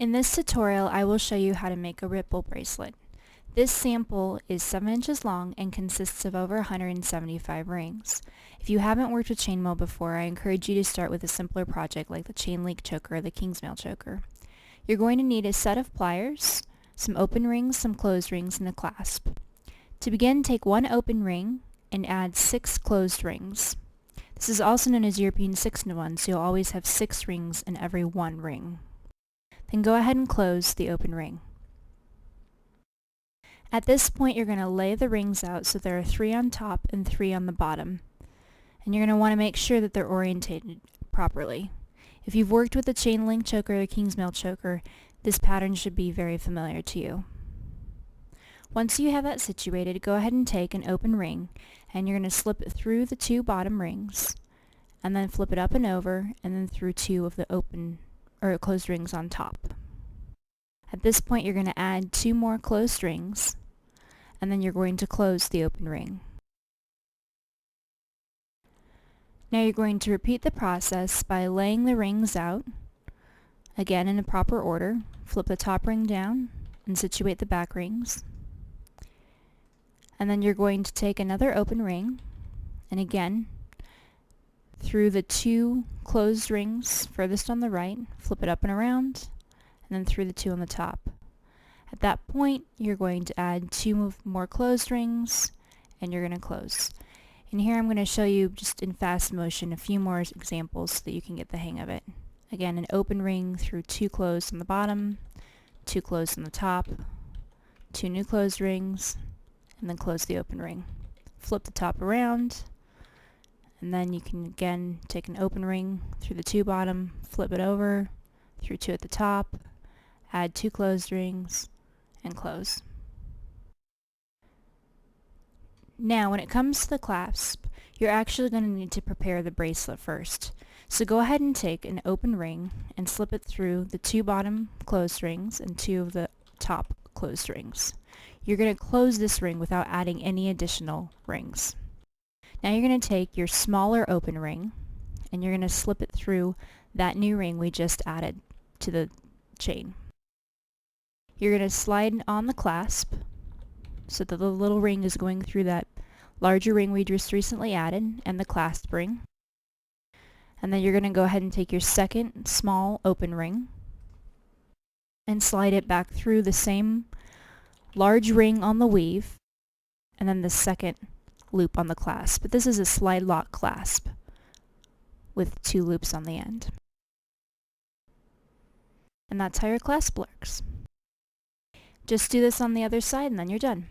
In this tutorial, I will show you how to make a ripple bracelet. This sample is 7 inches long and consists of over 175 rings. If you haven't worked with chainmaille before, I encourage you to start with a simpler project like the chain link choker or the kingsmaille choker. You're going to need a set of pliers, some open rings, some closed rings, and a clasp. To begin, take one open ring and add 6 closed rings. This is also known as European 6-to-1, so you'll always have 6 rings in every one ring. Then go ahead and close the open ring. At this point, you're going to lay the rings out so there are 3 on top and 3 on the bottom. And you're going to want to make sure that they're orientated properly. If you've worked with the chain link choker or the kingsmaille choker, this pattern should be very familiar to you. Once you have that situated, go ahead and take an open ring and you're going to slip it through the 2 bottom rings and then flip it up and over and then through 2 of the open or closed rings on top. At this point, you're going to add 2 more closed rings and then you're going to close the open ring. Now you're going to repeat the process by laying the rings out, again in a proper order. Flip the top ring down and situate the back rings. And then you're going to take another open ring and again through the 2 closed rings furthest on the right, flip it up and around, and then through the 2 on the top. At that point, you're going to add 2 more closed rings and you're going to close. And here I'm going to show you just in fast motion a few more examples so that you can get the hang of it. Again, an open ring through 2 closed on the bottom, 2 closed on the top, 2 new closed rings, and then close the open ring. Flip the top around, and then you can again take an open ring through the 2 bottom, flip it over, through 2 at the top, add 2 closed rings, and close. Now when it comes to the clasp, you're actually going to need to prepare the bracelet first. So go ahead and take an open ring and slip it through the 2 bottom closed rings and 2 of the top closed rings. You're going to close this ring without adding any additional rings. Now you're going to take your smaller open ring and you're going to slip it through that new ring we just added to the chain. You're going to slide on the clasp so that the little ring is going through that larger ring we just recently added and the clasp ring. And then you're going to go ahead and take your second small open ring and slide it back through the same large ring on the weave and then the second loop on the clasp. But this is a slide lock clasp with 2 loops on the end. And that's how your clasp works. Just do this on the other side and then you're done.